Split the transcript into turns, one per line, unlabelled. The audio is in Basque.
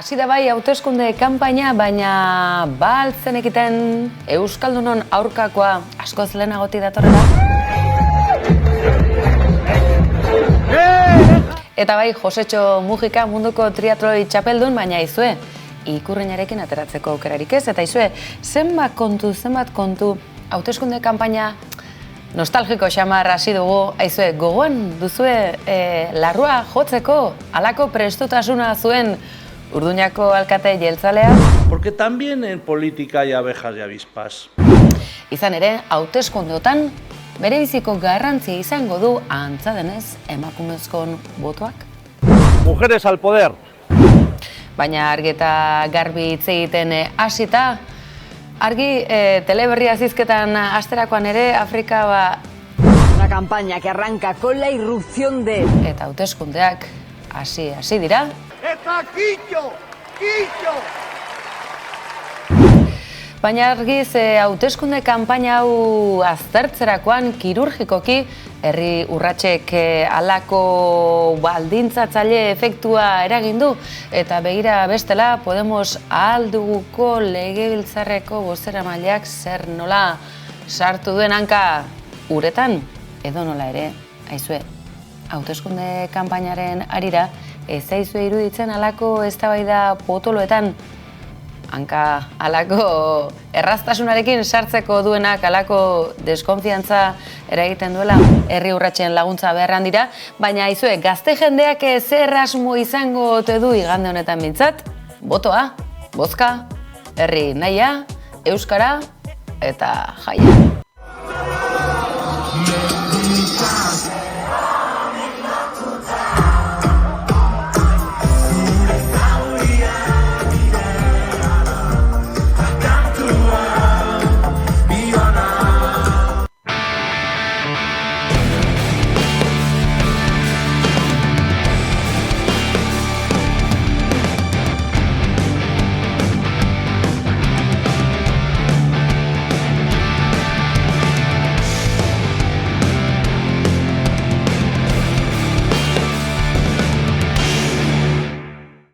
Hasi da bai hauteskunde kanpaina, baina baltzen ekiten Euskaldunon aurkakoa askoz lehenagotik datorrela. Eta bai, Josetxo Mujika munduko triatloi txapeldun, baina izue, ikurriñarekin ateratzeko aukerarik ez. Eta izue, zenbat kontu, hauteskunde kanpaina nostalgiko xamar hasi dugu. Aizue, gogoan duzue larrua jotzeko, halako prestutasuna zuen Urduñako alkate jeltzalea?
Porque también en política hay abejas y avispas.
Izan ere, hauteskundeotan berebiziko garrantzia izango du antza denez emakumezkon botoak?
Mujeres al poder.
Baina argi eta garbi hitz egiten hasita, argi teleberria zizketan asterakoan ere Afrika
Una campaña que arranca con la irrupción de...
Eta hauteskundeak hasi dira.
¡Eta Quillo! ¡Quillo!
Baina argiz hauteskunde kanpaina hau aztertzerakoan kirurgikoki herri urratsek halako baldintzatzaile efektua eragin du eta begira bestela Podemos ahalduguko legebiltzarreko bozeramaileak zer nola sartu duen hanka uretan edo nola ere. Aizue, hauteskunde kanpainaren harira ez zaizue iruditzen halako eztabaida potoloetan hanka halako erraztasunarekin sartzeko duenak halako deskonfiantza eragiten duela herri urratsen laguntza beharran dira, baina aizue gazte jendeak zer asmo izango ote du igande honetan bintzat? Botoa, bozka, herri nahia, euskara eta jaia.